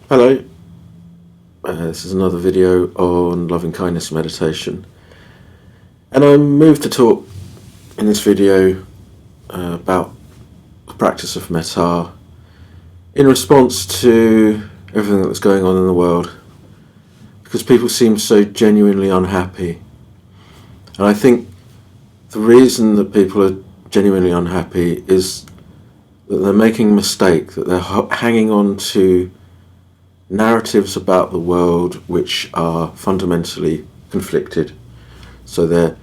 Hello, this is another video on loving kindness meditation, and I'm moved to talk in this video about the practice of Metta in response to everything that was going on in the world, because people seem so genuinely unhappy. And I think the reason that people are genuinely unhappy is that they're making a mistake, that they're hanging on to narratives about the world which are fundamentally conflicted. So they're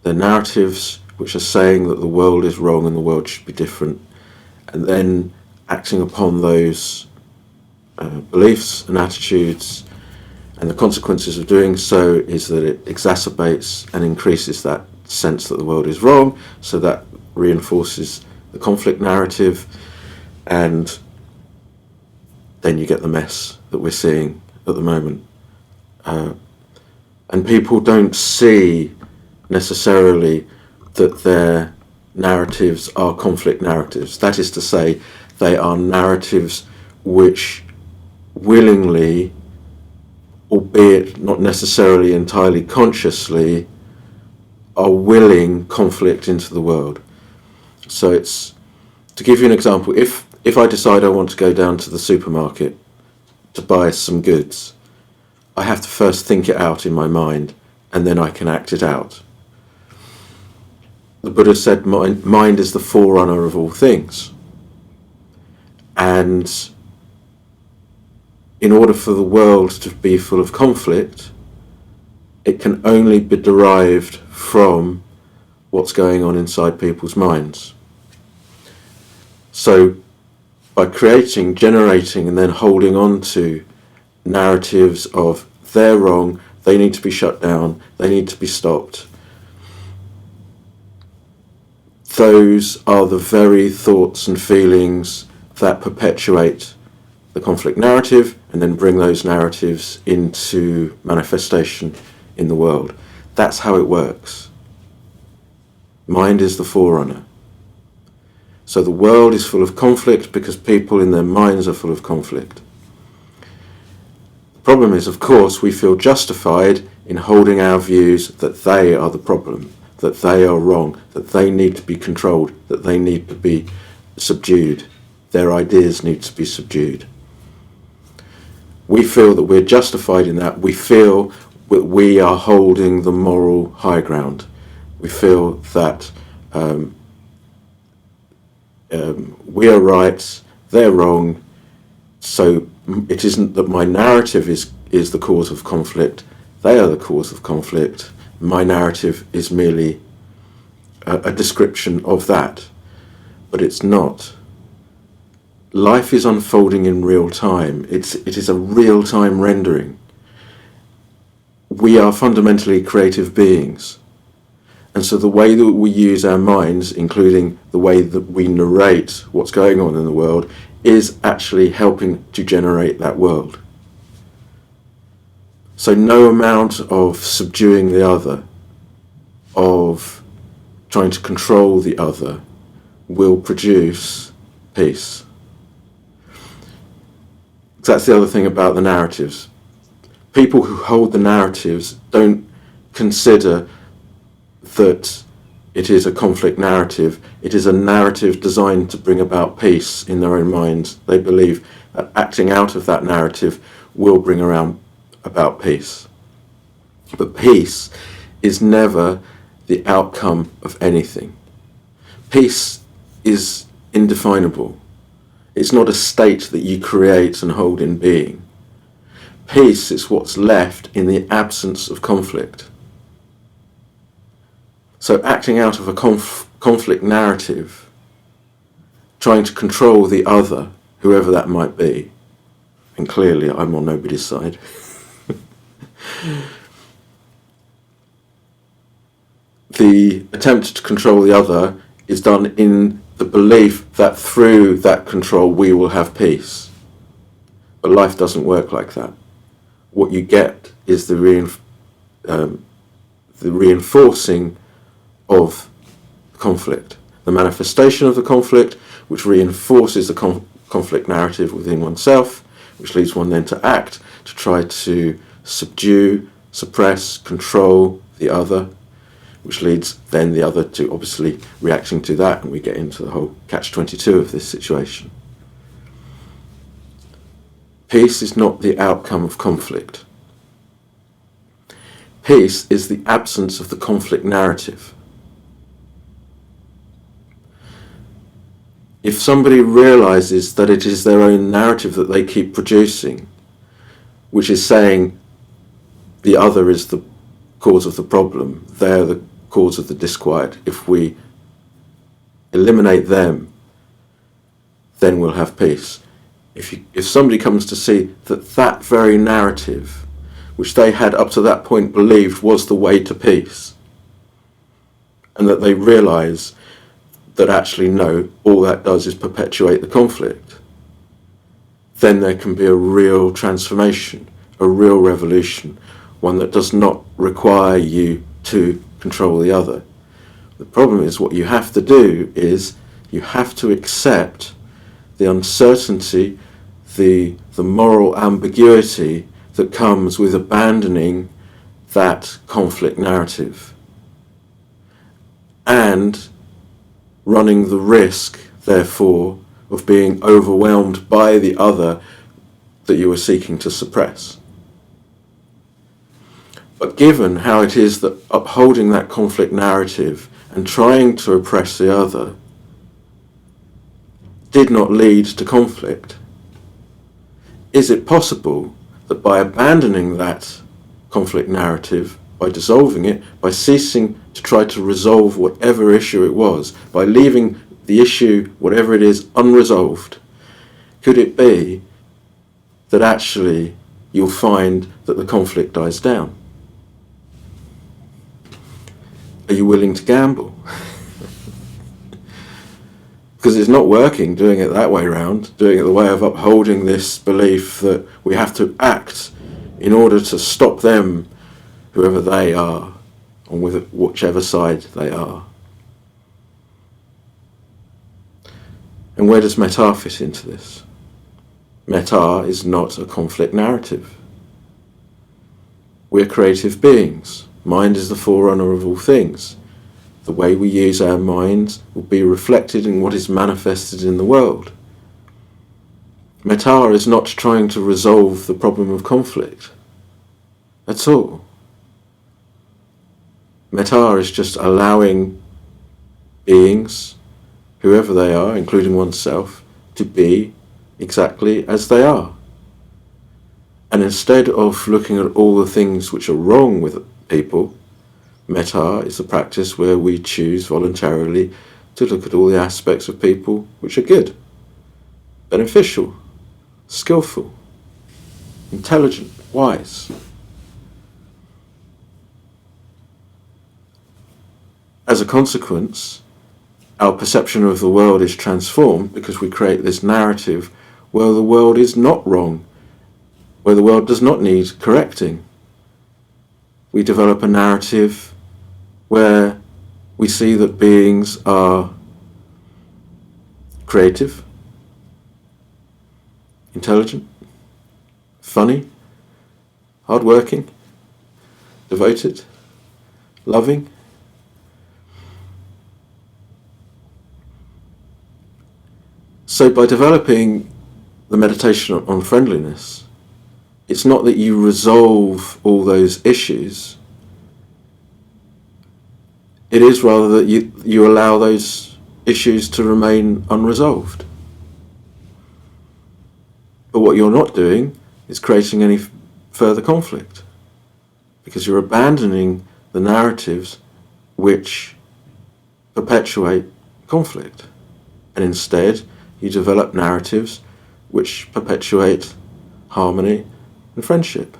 narratives which are saying that the world is wrong and the world should be different, and then acting upon those beliefs and attitudes, and the consequences of doing so is that it exacerbates and increases that sense that the world is wrong, so that reinforces the conflict narrative, and then you get the mess that we're seeing at the moment. And people don't see necessarily that their narratives are conflict narratives. That is to say, they are narratives which willingly, albeit not necessarily entirely consciously, are willing conflict into the world. So it's, to give you an example, if I decide I want to go down to the supermarket to buy some goods, I have to first think it out in my mind, and then I can act it out. The Buddha said mind is the forerunner of all things. And in order for the world to be full of conflict, it can only be derived from what's going on inside people's minds. So by generating and then holding on to narratives of they're wrong, they need to be shut down, they need to be stopped, those are the very thoughts and feelings that perpetuate the conflict narrative and then bring those narratives into manifestation in the world. That's how it works. Mind is the forerunner. So the world is full of conflict because people in their minds are full of conflict. The problem is, of course, we feel justified in holding our views that they are the problem, that they are wrong, that they need to be controlled, that they need to be subdued. Their ideas need to be subdued. We feel that we're justified in that. We feel that we are holding the moral high ground. We feel that we are right, they're wrong, so it isn't that my narrative is the cause of conflict, they are the cause of conflict. My narrative is merely a description of that, but it's not. Life is unfolding in real time. It is a real-time rendering. We are fundamentally creative beings. And so the way that we use our minds, including the way that we narrate what's going on in the world, is actually helping to generate that world. So no amount of subduing the other, of trying to control the other, will produce peace. That's the other thing about the narratives. People who hold the narratives don't consider that it is a conflict narrative. It is a narrative designed to bring about peace in their own minds. They believe that acting out of that narrative will bring about peace. But peace is never the outcome of anything. Peace is indefinable. It's not a state that you create and hold in being. Peace is what's left in the absence of conflict. So acting out of a conflict narrative, trying to control the other, whoever that might be, and clearly I'm on nobody's side, the attempt to control the other is done in the belief that through that control we will have peace. But life doesn't work like that. What you get is the reinforcing of conflict, the manifestation of the conflict, which reinforces the conflict narrative within oneself, which leads one then to act, to try to subdue, suppress, control the other, which leads then the other to obviously reacting to that, and we get into the whole catch-22 of this situation. Peace is not the outcome of conflict. Peace is the absence of the conflict narrative. If somebody realizes that it is their own narrative that they keep producing, which is saying the other is the cause of the problem, they're the cause of the disquiet, if we eliminate them, then we'll have peace. If somebody comes to see that that very narrative, which they had up to that point believed was the way to peace, and that they realize that actually no, all that does is perpetuate the conflict, then there can be a real transformation, a real revolution, one that does not require you to control the other. The problem is, what you have to do is you have to accept the uncertainty, the moral ambiguity that comes with abandoning that conflict narrative and running the risk, therefore, of being overwhelmed by the other that you are seeking to suppress. But given how it is that upholding that conflict narrative and trying to oppress the other did not lead to conflict, is it possible that by abandoning that conflict narrative, by dissolving it, by ceasing to try to resolve whatever issue it was, by leaving the issue, whatever it is, unresolved, could it be that actually you'll find that the conflict dies down? Are you willing to gamble? Because it's not working doing it that way round, doing it the way of upholding this belief that we have to act in order to stop them, whoever they are, on with whichever side they are. And where does Metta fit into this? Metta is not a conflict narrative. We're creative beings. Mind is the forerunner of all things. The way we use our minds will be reflected in what is manifested in the world. Metta is not trying to resolve the problem of conflict at all. Metta is just allowing beings, whoever they are, including oneself, to be exactly as they are. And instead of looking at all the things which are wrong with people, Metta is a practice where we choose voluntarily to look at all the aspects of people which are good, beneficial, skillful, intelligent, wise. As a consequence, our perception of the world is transformed because we create this narrative where the world is not wrong, where the world does not need correcting. We develop a narrative where we see that beings are creative, intelligent, funny, hardworking, devoted, loving. So by developing the meditation on friendliness, it's not that you resolve all those issues. It is rather that you allow those issues to remain unresolved. But what you're not doing is creating any further conflict, because you're abandoning the narratives which perpetuate conflict, and instead you develop narratives which perpetuate harmony and friendship.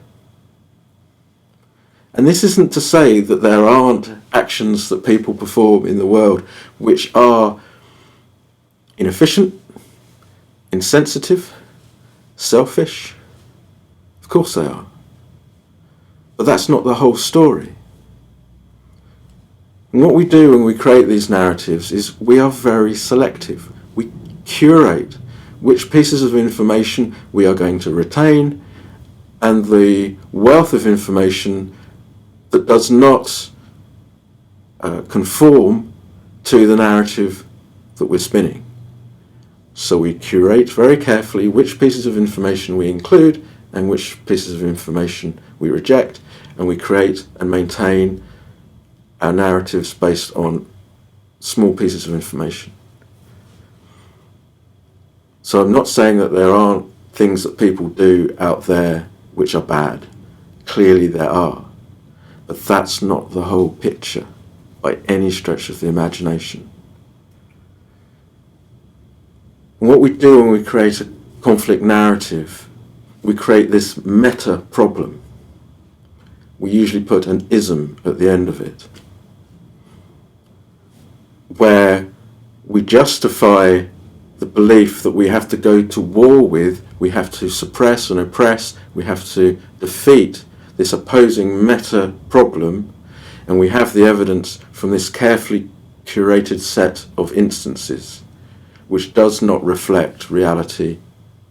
And this isn't to say that there aren't actions that people perform in the world which are inefficient, insensitive, selfish. Of course they are. But that's not the whole story. And what we do when we create these narratives is we are very selective. We curate. which pieces of information we are going to retain, and the wealth of information that does not conform to the narrative that we're spinning. So we curate very carefully which pieces of information we include and which pieces of information we reject, and we create and maintain our narratives based on small pieces of information. So I'm not saying that there aren't things that people do out there which are bad. Clearly there are. But that's not the whole picture by any stretch of the imagination. And what we do when we create a conflict narrative, we create this meta problem. We usually put an ism at the end of it, where we justify the belief that we have to go to war with, we have to suppress and oppress, we have to defeat this opposing meta problem, and we have the evidence from this carefully curated set of instances, which does not reflect reality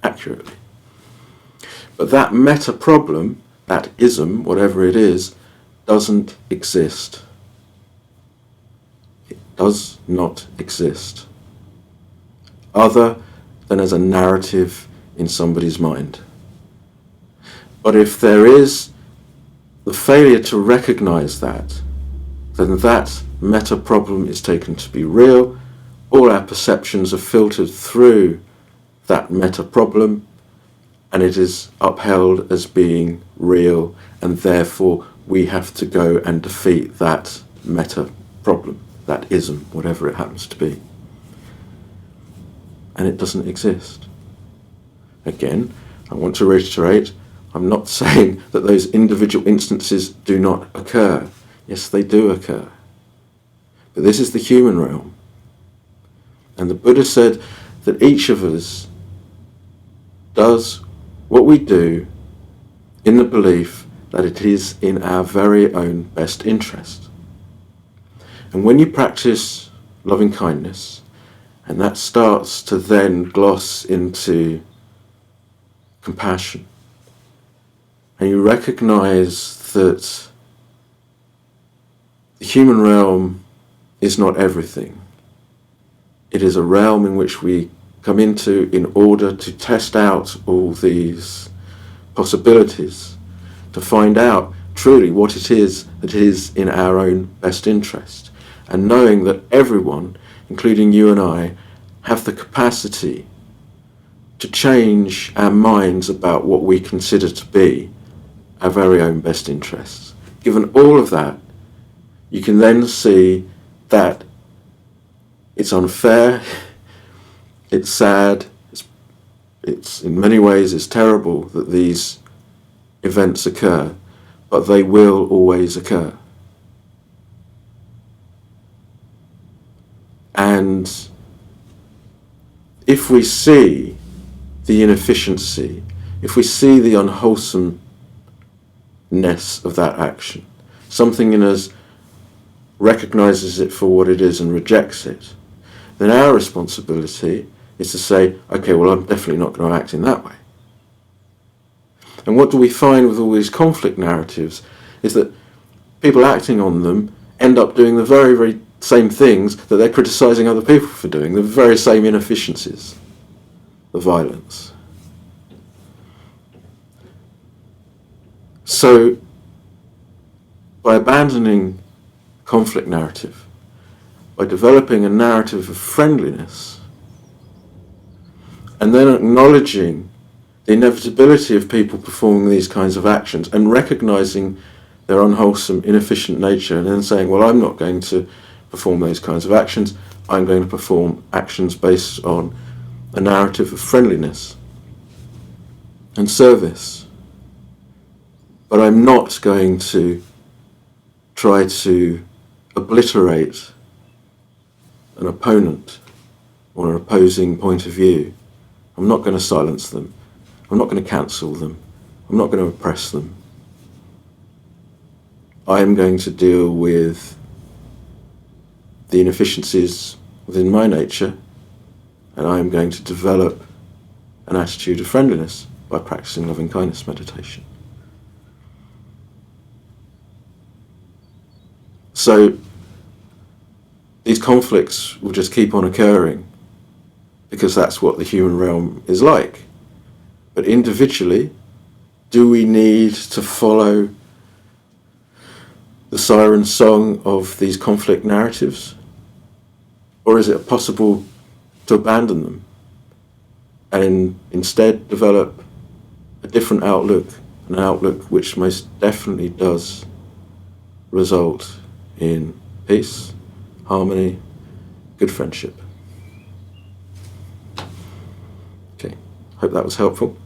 accurately. But that meta problem, that ism, whatever it is, doesn't exist. It does not exist, other than as a narrative in somebody's mind. But if there is the failure to recognize that, then that meta problem is taken to be real. All our perceptions are filtered through that meta problem, and it is upheld as being real, and therefore we have to go and defeat that meta problem, that ism, whatever it happens to be. And it doesn't exist. Again, I want to reiterate, I'm not saying that those individual instances do not occur. Yes, they do occur. But this is the human realm. And the Buddha said that each of us does what we do in the belief that it is in our very own best interest. And when you practice loving kindness, and that starts to then gloss into compassion, and you recognize that the human realm is not everything. It is a realm in which we come into in order to test out all these possibilities, to find out truly what it is that is in our own best interest, and knowing that everyone, including you and I, have the capacity to change our minds about what we consider to be our very own best interests. Given all of that, you can then see that it's unfair, it's sad, it's in many ways it's terrible that these events occur, but they will always occur. And if we see the inefficiency, if we see the unwholesomeness of that action, something in us recognizes it for what it is and rejects it, then our responsibility is to say, okay, well, I'm definitely not going to act in that way. And what do we find with all these conflict narratives is that people acting on them end up doing the very, very same things that they're criticizing other people for doing, the very same inefficiencies, the violence. So, by abandoning conflict narrative, by developing a narrative of friendliness, and then acknowledging the inevitability of people performing these kinds of actions and recognizing their unwholesome, inefficient nature, and then saying, well, I'm not going to perform those kinds of actions, I'm going to perform actions based on a narrative of friendliness and service. But I'm not going to try to obliterate an opponent or an opposing point of view. I'm not going to silence them. I'm not going to cancel them. I'm not going to oppress them. I am going to deal with the inefficiencies within my nature, and I am going to develop an attitude of friendliness by practicing loving kindness meditation. So these conflicts will just keep on occurring because that's what the human realm is like. But individually, do we need to follow the siren song of these conflict narratives? Or is it possible to abandon them and instead develop a different outlook, an outlook which most definitely does result in peace, harmony, good friendship? Okay, hope that was helpful.